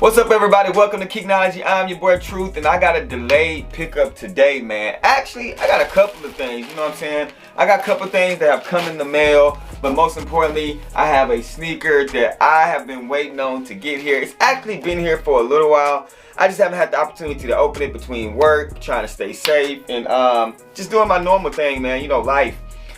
What's up, everybody? Welcome to KICKnology. I'm your boy Truth, and I got a delayed pickup today, man. Actually, I got a couple of things, you know what I'm saying? I got a couple of things that have come in the mail, but most importantly, I have a sneaker that I have been waiting on to get here. It's actually been here for a little while. I just haven't had the opportunity to open it between work, trying to stay safe, and just doing my normal thing, man, you know, life.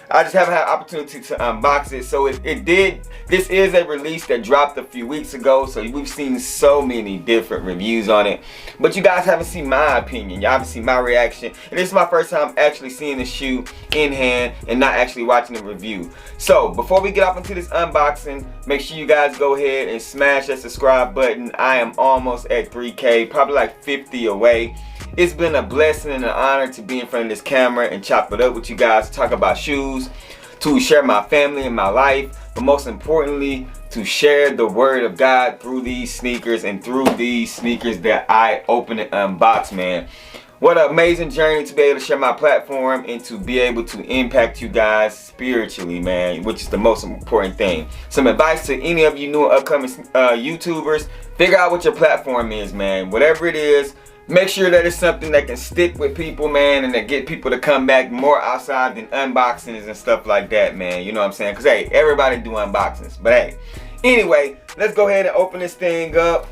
I just haven't had opportunity to unbox it. So this is a release that dropped a few weeks ago, so we've seen so many different reviews on it, but you guys haven't seen my opinion, y'all haven't seen my reaction, and this is my first time actually seeing the shoe in hand and not actually watching the review. So before we get off into this unboxing, make sure you guys go ahead and smash that subscribe button. I am almost at 3K, probably like 50 away. It's been a blessing and an honor to be in front of this camera and chop it up with you guys, to talk about shoes, to share my family and my life, but most importantly, to share the word of God through these sneakers and through these sneakers that I open and unbox, man. What an amazing journey to be able to share my platform and to be able to impact you guys spiritually, man, which is the most important thing. Some advice to any of you new upcoming YouTubers: figure out what your platform is, man. Whatever it is, make sure that it's something that can stick with people, man, and that get people to come back more outside than unboxings and stuff like that, man. You know what I'm saying? Because, hey, everybody do unboxings. But, hey, anyway, let's go ahead and open this thing up.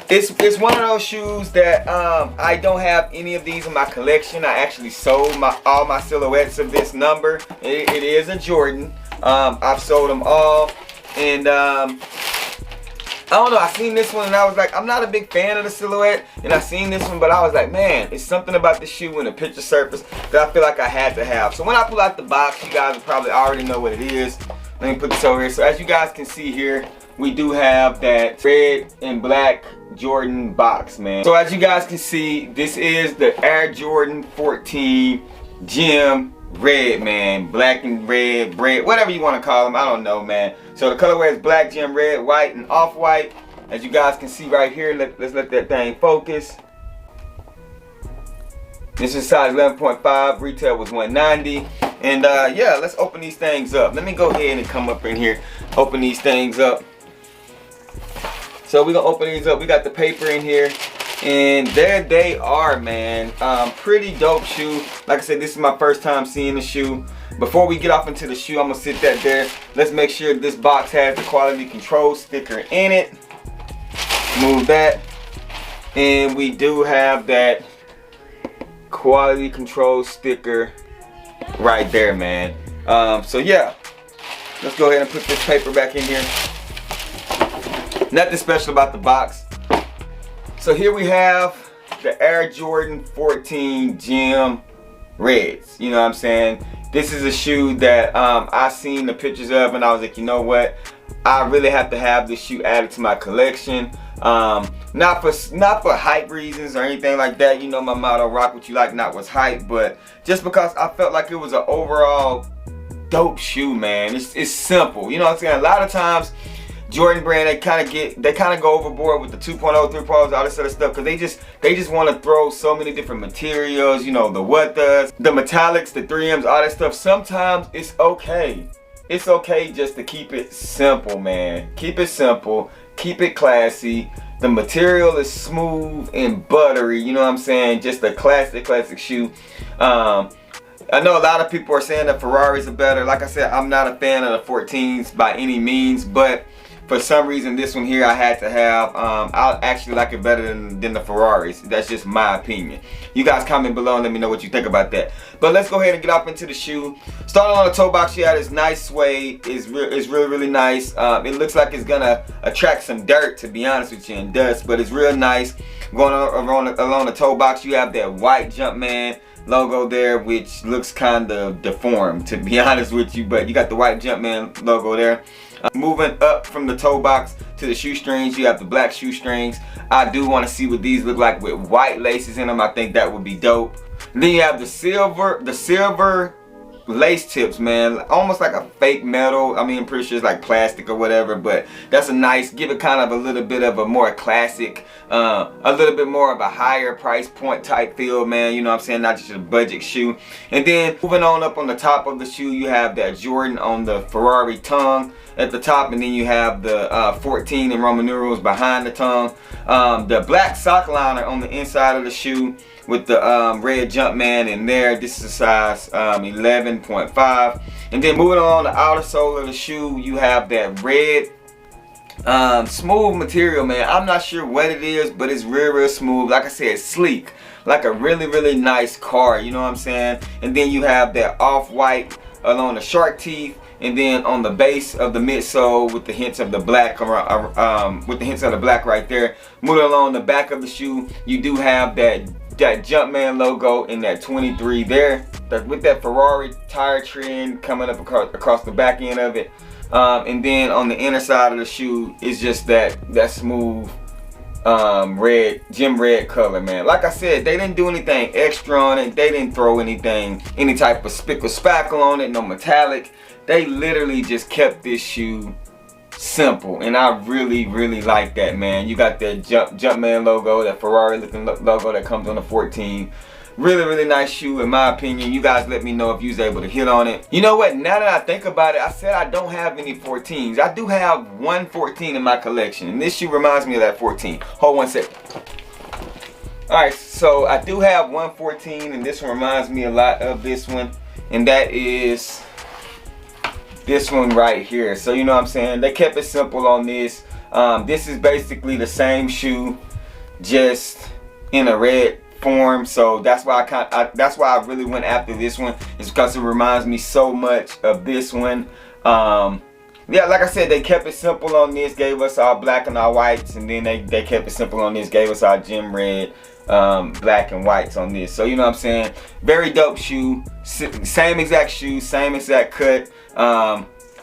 It's one of those shoes that I don't have any of these in my collection. I actually sold all my silhouettes of this number. It is a Jordan. I've sold them all. And I don't know, I seen this one and I was like, I'm not a big fan of the silhouette, and I seen this one, but I was like, man, it's something about the shoe and the picture surface that I feel like I had to have. So when I pull out the box, you guys will probably already know what it is. Let me put this over here. So as you guys can see here, we do have that red and black Jordan box, man. So as you guys can see, this is the Air Jordan 14 Gem Red, man. Black and red, whatever you want to call them, I don't know, man. So the colorway is black, gem red, white, and off-white. As you guys can see right here, let's let that thing focus. This is size 11.5, retail was $190. And yeah, let's open these things up. Let me go ahead and come up in here, open these things up. So we're gonna open these up. We got the paper in here, and there they are, man. Pretty dope shoe. Like I said, this is my first time seeing the shoe. Before we get off into the shoe, I'm gonna sit that there. Let's make sure this box has the quality control sticker in it. Move that. And we do have that quality control sticker right there, man. So yeah, let's go ahead and put this paper back in here. Nothing special about the box. So here we have the Air Jordan 14 Gem Reds. You know what I'm saying? This is a shoe that I seen the pictures of, and I was like, you know what? I really have to have this shoe added to my collection. Not for hype reasons or anything like that. You know my motto: rock what you like, not what's hype. But just because I felt like it was an overall dope shoe, man. It's simple. You know what I'm saying? A lot of times, Jordan brand, they kind of go overboard with the 2.0, 3.0s, all this other stuff, because they just want to throw so many different materials, you know, the metallics, the 3Ms, all that stuff. Sometimes it's okay. It's okay just to keep it simple, man. Keep it simple, keep it classy. The material is smooth and buttery, you know what I'm saying? Just a classic shoe. I know a lot of people are saying that Ferraris are better. Like I said, I'm not a fan of the 14s by any means, but for some reason, this one here I had to have. I actually like it better than the Ferraris. That's just my opinion. You guys comment below and let me know what you think about that. But let's go ahead and get off into the shoe. Starting on the toe box, you have this nice suede. It's really nice. It looks like it's gonna attract some dirt, to be honest with you, and dust, but it's real nice. Going along the toe box, you have that white Jumpman logo there, which looks kind of deformed, to be honest with you, but you got the white Jumpman logo there. Moving up from the toe box to the shoestrings, you have the black shoestrings. I do want to see what these look like with white laces in them. I think that would be dope. And then you have the silver lace tips, man, almost like a fake metal. I mean, I'm pretty sure it's like plastic or whatever, but that's a nice, give it kind of a little bit of a more classic, a little bit more of a higher price point type feel, man. You know what I'm saying? Not just a budget shoe. And then moving on up on the top of the shoe, you have that Jordan on the Ferrari tongue. at the top, and then you have the 14 in Roman numerals behind the tongue. The black sock liner on the inside of the shoe with the red Jumpman in there. This is a size 11.5. And then moving along the outer sole of the shoe, you have that red smooth material, man. I'm not sure what it is, but it's real smooth. Like I said, sleek, like a really nice car, you know what I'm saying? And then you have that off-white along the shark teeth, and then on the base of the midsole with the hints of the black right there. Moving along the back of the shoe, you do have that Jumpman logo in that 23 there, with that Ferrari tire trend coming up across the back end of it. And then on the inner side of the shoe is just that smooth red, gem red color, man. Like I said, they didn't do anything extra on it. They didn't throw any type of spickle spackle on it, no metallic. They literally just kept this shoe simple, and I really like that, man. You got that Jumpman logo, that Ferrari looking logo that comes on the 14. Really nice shoe in my opinion. You guys let me know if you was able to hit on it. You know what, now that I think about it, I said I don't have any 14s. I do have one 14 in my collection, and this shoe reminds me of that 14. Hold one second. Alright, so I do have one 14, and this one reminds me a lot of this one, and that is this one right here. So you know what I'm saying, they kept it simple on this. This is basically the same shoe, just in a red form. So that's why I really went after this one, is because it reminds me so much of this one. Yeah, like I said, they kept it simple on this, gave us our black and our whites, and then they kept it simple on this, gave us our gem red, black and whites on this. So you know what I'm saying, very dope shoe, same exact shoe, same exact cut,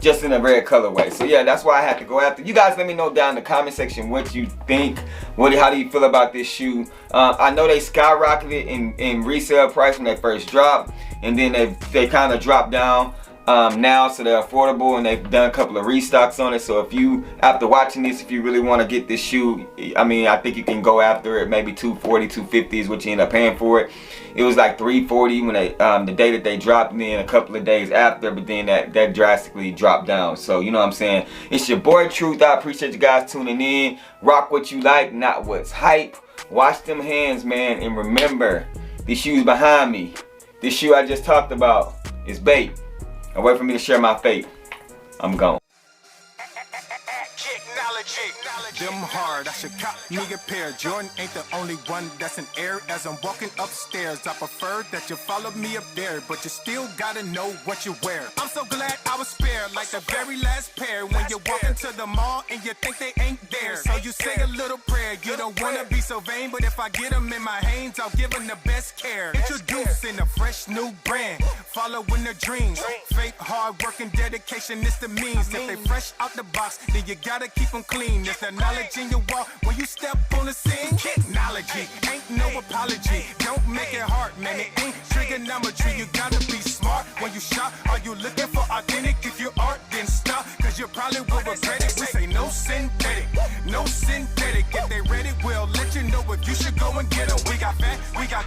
just in a red colorway. So yeah, that's why I had to go after. You guys let me know down in the comment section what you think. How do you feel about this shoe? I know they skyrocketed in resale price when they first dropped, and then they kind of dropped down now, so they're affordable, and they've done a couple of restocks on it. So if you, after watching this, if you really want to get this shoe, I mean, I think you can go after it. Maybe $240, $250 is what you end up paying for it. It was like $340 when they the day that they dropped, and then a couple of days after, but then that drastically dropped down. So you know what I'm saying, it's your boy Truth. I appreciate you guys tuning in. Rock what you like, not what's hype. Wash them hands, man, and remember, these shoes behind me, this shoe I just talked about, is bait. Wait for me to share my fate. I'm gone. Them hard, I should cop me a pair. Jordan ain't the only one that's in air. As I'm walking upstairs, I prefer that you follow me up there, but you still gotta know what you wear. I'm so glad I was spared, like the very last pair. When you walk into the mall and you think they ain't there, so you say a little prayer. You don't wanna be so vain, but if I get them in my hands, I'll give them the best care. Introducing a fresh new brand, following their dreams. Faith, hard work, and dedication is the means. If they fresh out the box, then you gotta keep them clean. There's the knowledge in your walk when you step on the scene. Technology, ain't no apology. Don't make it hard, man, it ain't trigonometry. You gotta be smart when you shop. Are you looking for authentic? If you aren't, then stop, cause you probably will regret it. We say no synthetic, no synthetic. If they ready, we'll let you know if you should go and get them. We got fat, we got